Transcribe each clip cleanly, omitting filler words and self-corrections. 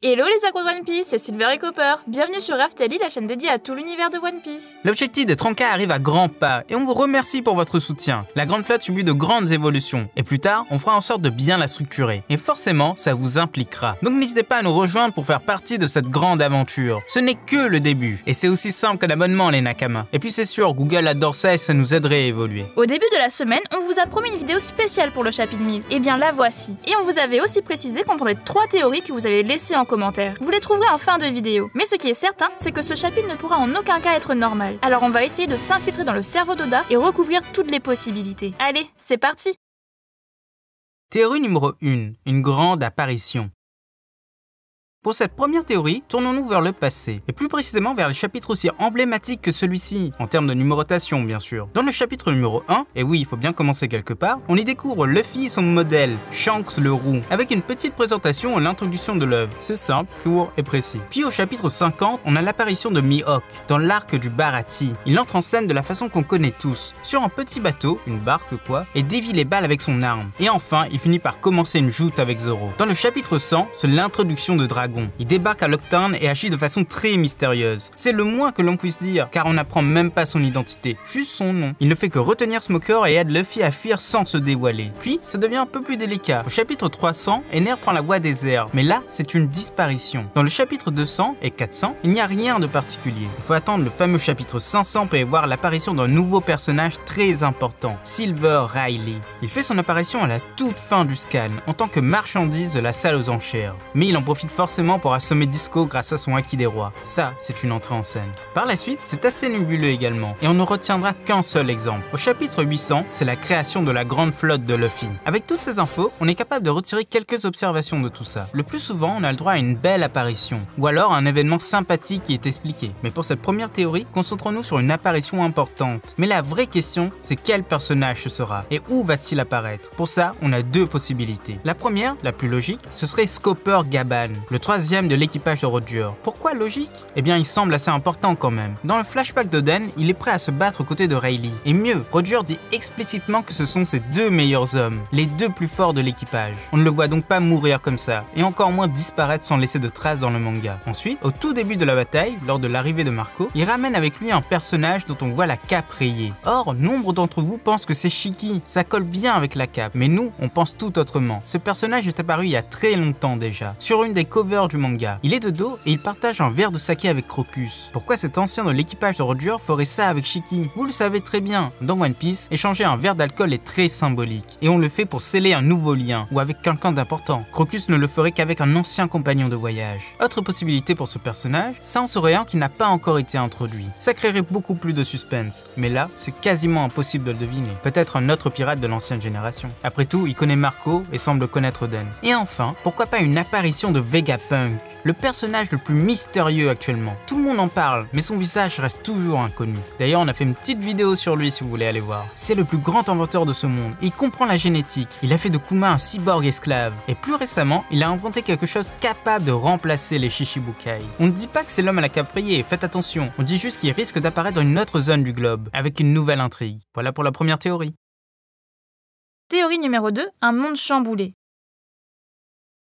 Hello les accros de One Piece, c'est Silver et Copper. Bienvenue sur Raftelli, la chaîne dédiée à tout l'univers de One Piece. L'objectif des 30K arrive à grands pas et on vous remercie pour votre soutien. La grande flotte subit de grandes évolutions et plus tard, on fera en sorte de bien la structurer. Et forcément, ça vous impliquera. Donc n'hésitez pas à nous rejoindre pour faire partie de cette grande aventure. Ce n'est que le début et c'est aussi simple que l'abonnement les Nakama. Et puis c'est sûr, Google adore ça et ça nous aiderait à évoluer. Au début de la semaine, on vous a promis une vidéo spéciale pour le chapitre 1000. Et bien la voici. Et on vous avait aussi précisé qu'on prendrait 3 théories que vous avez laissées en commentaire. Vous les trouverez en fin de vidéo. Mais ce qui est certain, c'est que ce chapitre ne pourra en aucun cas être normal. Alors on va essayer de s'infiltrer dans le cerveau d'Oda et recouvrir toutes les possibilités. Allez, c'est parti! Théorie numéro 1. Une grande apparition. Pour cette première théorie, tournons-nous vers le passé, et plus précisément vers les chapitres aussi emblématiques que celui-ci, en termes de numérotation bien sûr. Dans le chapitre numéro 1, et oui il faut bien commencer quelque part, on y découvre Luffy et son modèle, Shanks le roux, avec une petite présentation et l'introduction de l'œuvre. C'est simple, court et précis. Puis au chapitre 50, on a l'apparition de Mihawk, dans l'arc du Baratie. Il entre en scène de la façon qu'on connaît tous, sur un petit bateau, une barque quoi, et dévie les balles avec son arme. Et enfin, il finit par commencer une joute avec Zoro. Dans le chapitre 100, c'est l'introduction de Dragon. Il débarque à Locktown et agit de façon très mystérieuse. C'est le moins que l'on puisse dire, car on n'apprend même pas son identité, juste son nom. Il ne fait que retenir Smoker et aide Luffy à fuir sans se dévoiler. Puis, ça devient un peu plus délicat. Au chapitre 300, Ener prend la voie des airs, mais là, c'est une disparition. Dans le chapitre 200 et 400, il n'y a rien de particulier. Il faut attendre le fameux chapitre 500 pour y voir l'apparition d'un nouveau personnage très important, Silver Riley. Il fait son apparition à la toute fin du scan, en tant que marchandise de la salle aux enchères. Mais il en profite forcément pour assommer Disco grâce à son Haki des rois. Ça, c'est une entrée en scène. Par la suite, c'est assez nébuleux également, et on ne retiendra qu'un seul exemple. Au chapitre 800, c'est la création de la grande flotte de Luffy. Avec toutes ces infos, on est capable de retirer quelques observations de tout ça. Le plus souvent, on a le droit à une belle apparition, ou alors un événement sympathique qui est expliqué. Mais pour cette première théorie, concentrons-nous sur une apparition importante. Mais la vraie question, c'est quel personnage ce sera, et où va-t-il apparaître? Pour ça, on a deux possibilités. La première, la plus logique, ce serait Scopper Gaban, le troisième de l'équipage de Roger. Pourquoi logique? Eh bien il semble assez important quand même. Dans le flashback d'Oden, il est prêt à se battre aux côtés de Rayleigh. Et mieux, Roger dit explicitement que ce sont ses deux meilleurs hommes, les deux plus forts de l'équipage. On ne le voit donc pas mourir comme ça, et encore moins disparaître sans laisser de traces dans le manga. Ensuite, au tout début de la bataille, lors de l'arrivée de Marco, il ramène avec lui un personnage dont on voit la cape rayée. Or, nombre d'entre vous pensent que c'est Shiki, ça colle bien avec la cape, mais nous, on pense tout autrement. Ce personnage est apparu il y a très longtemps déjà, sur une des covers du manga. Il est de dos et il partage un verre de saké avec Crocus. Pourquoi cet ancien de l'équipage de Roger ferait ça avec Shiki? Vous le savez très bien, dans One Piece, échanger un verre d'alcool est très symbolique. Et on le fait pour sceller un nouveau lien, ou avec quelqu'un d'important. Crocus ne le ferait qu'avec un ancien compagnon de voyage. Autre possibilité pour ce personnage, ça en serait un qui n'a pas encore été introduit. Ça créerait beaucoup plus de suspense, mais là, c'est quasiment impossible de le deviner. Peut-être un autre pirate de l'ancienne génération. Après tout, il connaît Marco et semble connaître Oden. Et enfin, pourquoi pas une apparition de Vegapunk, le personnage le plus mystérieux actuellement. Tout le monde en parle, mais son visage reste toujours inconnu. D'ailleurs, on a fait une petite vidéo sur lui si vous voulez aller voir. C'est le plus grand inventeur de ce monde. Il comprend la génétique. Il a fait de Kuma un cyborg esclave. Et plus récemment, il a inventé quelque chose capable de remplacer les Shichibukai. On ne dit pas que c'est l'homme à la cape rayée, faites attention. On dit juste qu'il risque d'apparaître dans une autre zone du globe, avec une nouvelle intrigue. Voilà pour la première théorie. Théorie numéro 2, un monde chamboulé.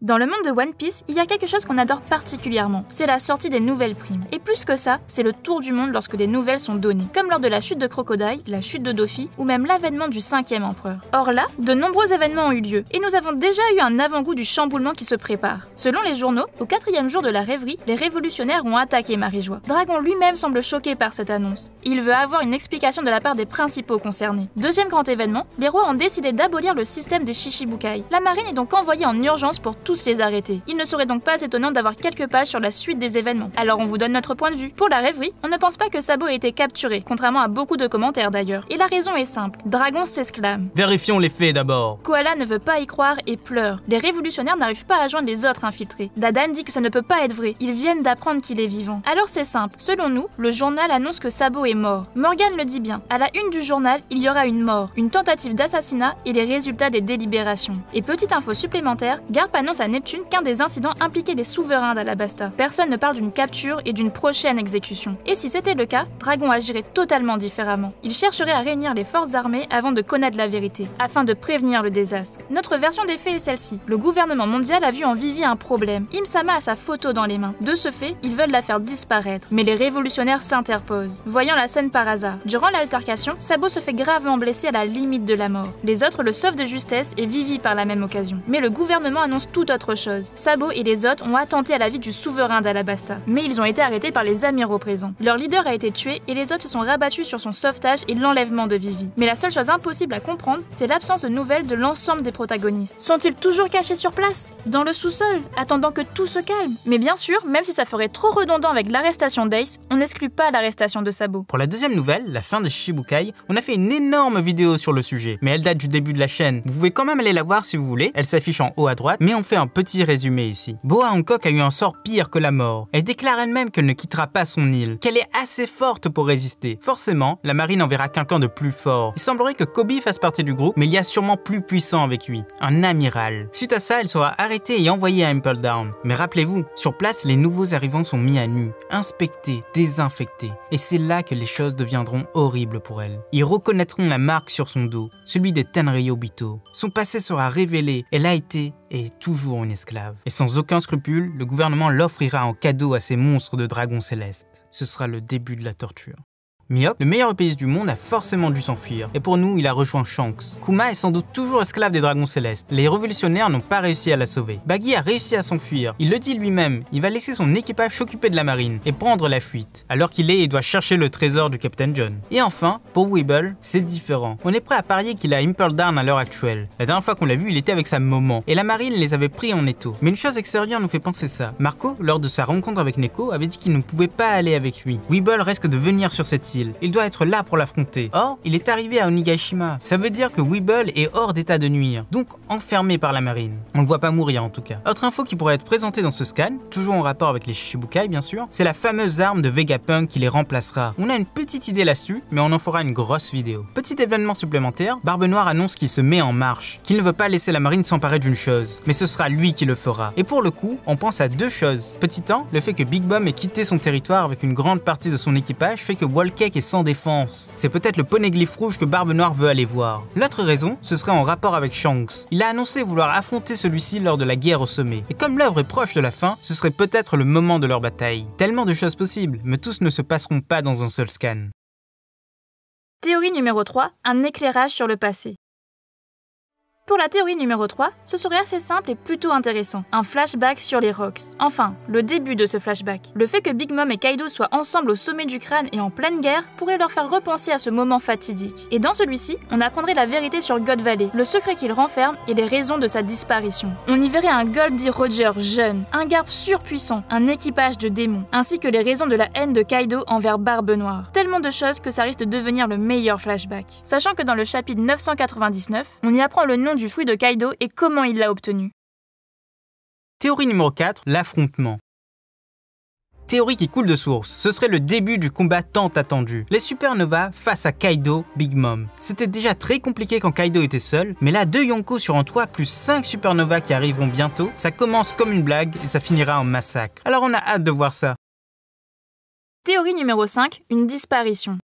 Dans le monde de One Piece, il y a quelque chose qu'on adore particulièrement, c'est la sortie des nouvelles primes. Et plus que ça, c'est le tour du monde lorsque des nouvelles sont données, comme lors de la chute de Crocodile, la chute de Doffy, ou même l'avènement du 5e empereur. Or là, de nombreux événements ont eu lieu, et nous avons déjà eu un avant-goût du chamboulement qui se prépare. Selon les journaux, au 4e jour de la rêverie, les révolutionnaires ont attaqué Marie-Joie. Dragon lui-même semble choqué par cette annonce. Il veut avoir une explication de la part des principaux concernés. Deuxième grand événement, les rois ont décidé d'abolir le système des Shichibukai. La marine est donc envoyée en urgence pour tous les arrêter. Il ne serait donc pas étonnant d'avoir quelques pages sur la suite des événements. Alors on vous donne notre point de vue. Pour la rêverie, on ne pense pas que Sabo ait été capturé, contrairement à beaucoup de commentaires d'ailleurs. Et la raison est simple, Dragon s'exclame. Vérifions les faits d'abord. Koala ne veut pas y croire et pleure. Les révolutionnaires n'arrivent pas à joindre les autres infiltrés. Dadan dit que ça ne peut pas être vrai. Ils viennent d'apprendre qu'il est vivant. Alors c'est simple. Selon nous, le journal annonce que Sabo est mort. Morgan le dit bien. À la une du journal, il y aura une mort, une tentative d'assassinat et les résultats des délibérations. Et petite info supplémentaire, Garp annonce à Neptune qu'un des incidents impliquait les souverains d'Alabasta. Personne ne parle d'une capture et d'une prochaine exécution. Et si c'était le cas, Dragon agirait totalement différemment. Il chercherait à réunir les forces armées avant de connaître la vérité, afin de prévenir le désastre. Notre version des faits est celle-ci. Le gouvernement mondial a vu en Vivi un problème. Im-sama a sa photo dans les mains. De ce fait, ils veulent la faire disparaître. Mais les révolutionnaires s'interposent, voyant la scène par hasard. Durant l'altercation, Sabo se fait gravement blesser à la limite de la mort. Les autres le sauvent de justesse et Vivi par la même occasion. Mais le gouvernement annonce tout autre chose. Sabo et les autres ont attenté à la vie du souverain d'Alabasta. Mais ils ont été arrêtés par les amiraux présents. Leur leader a été tué et les autres se sont rabattus sur son sauvetage et l'enlèvement de Vivi. Mais la seule chose impossible à comprendre, c'est l'absence de nouvelles de l'ensemble des protagonistes. Sont-ils toujours cachés sur place, dans le sous-sol, attendant que tout se calme? Mais bien sûr, même si ça ferait trop redondant avec l'arrestation d'Ace, on n'exclut pas l'arrestation de Sabo. Pour la deuxième nouvelle, la fin des Shichibukai, on a fait une énorme vidéo sur le sujet, mais elle date du début de la chaîne. Vous pouvez quand même aller la voir si vous voulez, elle s'affiche en haut à droite, mais on fait un petit résumé ici. Boa Hancock a eu un sort pire que la mort. Elle déclare elle-même qu'elle ne quittera pas son île, qu'elle est assez forte pour résister. Forcément, la marine enverra quelqu'un de plus fort. Il semblerait que Kobe fasse partie du groupe, mais il y a sûrement plus puissant avec lui, un amiral. Suite à ça, elle sera arrêtée et envoyée à Impel Down. Mais rappelez-vous, sur place, les nouveaux arrivants sont mis à nu, inspectés, désinfectés. Et c'est là que les choses deviendront horribles pour elle. Ils reconnaîtront la marque sur son dos, celui des Tenryobito. Son passé sera révélé, elle a été et est toujours une esclave. Et sans aucun scrupule, le gouvernement l'offrira en cadeau à ces monstres de dragons célestes. Ce sera le début de la torture. Mihawk, le meilleur épéiste du monde, a forcément dû s'enfuir, et pour nous, il a rejoint Shanks. Kuma est sans doute toujours esclave des dragons célestes. Les révolutionnaires n'ont pas réussi à la sauver. Baggy a réussi à s'enfuir. Il le dit lui-même, il va laisser son équipage s'occuper de la marine et prendre la fuite, alors qu'il est et doit chercher le trésor du Captain John. Et enfin, pour Weeble, c'est différent. On est prêt à parier qu'il a Impel Down à l'heure actuelle. La dernière fois qu'on l'a vu, il était avec sa maman, et la marine les avait pris en étau. Mais une chose extérieure nous fait penser ça. Marco, lors de sa rencontre avec Neko, avait dit qu'il ne pouvait pas aller avec lui. Weeble risque de venir sur cette île. Il doit être là pour l'affronter. Or, il est arrivé à Onigashima. Ça veut dire que Weeble est hors d'état de nuire, donc enfermé par la marine. On le voit pas mourir en tout cas. Autre info qui pourrait être présentée dans ce scan, toujours en rapport avec les Shichibukai bien sûr, c'est la fameuse arme de Vegapunk qui les remplacera. On a une petite idée là-dessus, mais on en fera une grosse vidéo. Petit événement supplémentaire, Barbe Noire annonce qu'il se met en marche, qu'il ne veut pas laisser la marine s'emparer d'une chose, mais ce sera lui qui le fera. Et pour le coup, on pense à deux choses. Petit 1, le fait que Big Mom ait quitté son territoire avec une grande partie de son équipage fait que Whole Cake est sans défense. C'est peut-être le poneglyphe rouge que Barbe Noire veut aller voir. L'autre raison, ce serait en rapport avec Shanks. Il a annoncé vouloir affronter celui-ci lors de la guerre au sommet. Et comme l'œuvre est proche de la fin, ce serait peut-être le moment de leur bataille. Tellement de choses possibles, mais tous ne se passeront pas dans un seul scan. Théorie numéro 3, un éclairage sur le passé. Pour la théorie numéro 3, ce serait assez simple et plutôt intéressant. Un flashback sur les Rocks. Enfin, le début de ce flashback. Le fait que Big Mom et Kaido soient ensemble au sommet du crâne et en pleine guerre pourrait leur faire repenser à ce moment fatidique. Et dans celui-ci, on apprendrait la vérité sur God Valley, le secret qu'il renferme et les raisons de sa disparition. On y verrait un Goldie Roger jeune, un Garp surpuissant, un équipage de démons, ainsi que les raisons de la haine de Kaido envers Barbe Noire. Tellement de choses que ça risque de devenir le meilleur flashback. Sachant que dans le chapitre 999, on y apprend le nom du fruit de Kaido et comment il l'a obtenu. Théorie numéro 4, l'affrontement. Théorie qui coule de source, ce serait le début du combat tant attendu. Les supernovas face à Kaido, Big Mom. C'était déjà très compliqué quand Kaido était seul, mais là 2 Yonko sur un toit plus 5 supernovas qui arriveront bientôt, ça commence comme une blague et ça finira en massacre. Alors on a hâte de voir ça. Théorie numéro 5, une disparition.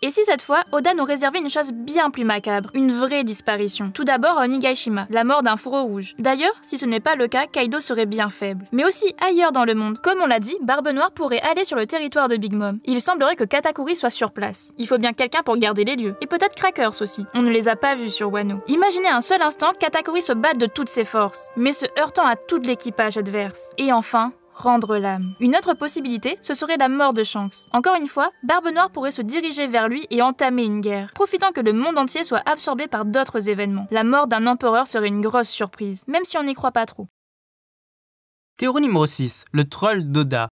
Et si cette fois, Oda nous réservait une chose bien plus macabre, une vraie disparition. Tout d'abord à Onigashima, la mort d'un fourreau rouge. D'ailleurs, si ce n'est pas le cas, Kaido serait bien faible. Mais aussi ailleurs dans le monde. Comme on l'a dit, Barbe Noire pourrait aller sur le territoire de Big Mom. Il semblerait que Katakuri soit sur place. Il faut bien quelqu'un pour garder les lieux. Et peut-être Crackers aussi. On ne les a pas vus sur Wano. Imaginez un seul instant Katakuri se battre de toutes ses forces, mais se heurtant à tout l'équipage adverse. Et enfin, rendre l'âme. Une autre possibilité, ce serait la mort de Shanks. Encore une fois, Barbe Noire pourrait se diriger vers lui et entamer une guerre, profitant que le monde entier soit absorbé par d'autres événements. La mort d'un empereur serait une grosse surprise, même si on n'y croit pas trop. Théorie numéro 6, le troll d'Oda.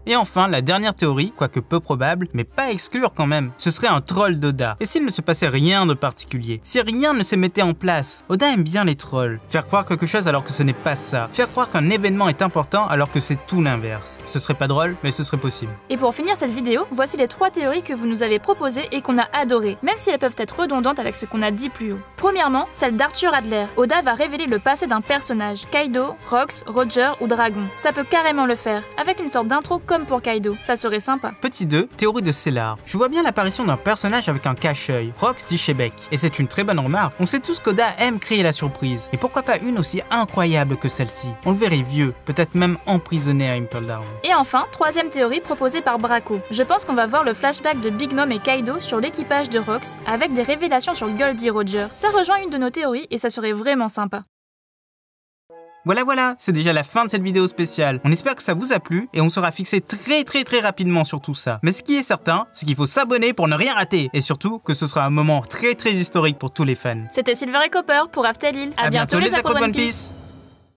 Et enfin, la dernière théorie, quoique peu probable, mais pas à exclure quand même, ce serait un troll d'Oda. Et s'il ne se passait rien de particulier, si rien ne se mettait en place, Oda aime bien les trolls. Faire croire quelque chose alors que ce n'est pas ça. Faire croire qu'un événement est important alors que c'est tout l'inverse. Ce serait pas drôle, mais ce serait possible. Et pour finir cette vidéo, voici les 3 théories que vous nous avez proposées et qu'on a adorées, même si elles peuvent être redondantes avec ce qu'on a dit plus haut. Premièrement, celle d'Arthur Adler. Oda va révéler le passé d'un personnage, Kaido, Rox, Roger ou Dragon. Ça peut carrément le faire, avec une sorte d'intro comme pour Kaido, ça serait sympa. Petit 2, théorie de Cellar. Je vois bien l'apparition d'un personnage avec un cache-œil, Rox dit Shebeck. Et c'est une très bonne remarque, on sait tous qu'Oda aime créer la surprise. Et pourquoi pas une aussi incroyable que celle-ci? On le verrait vieux, peut-être même emprisonné à Impel Down. Et enfin, troisième théorie proposée par Braco. Je pense qu'on va voir le flashback de Big Mom et Kaido sur l'équipage de Rox, avec des révélations sur Goldie Roger. Ça rejoint une de nos théories et ça serait vraiment sympa. Voilà, c'est déjà la fin de cette vidéo spéciale. On espère que ça vous a plu et on sera fixé très rapidement sur tout ça. Mais ce qui est certain, c'est qu'il faut s'abonner pour ne rien rater. Et surtout que ce sera un moment très historique pour tous les fans. C'était Silver et Copper pour After Lille. À bientôt les accros de One Piece.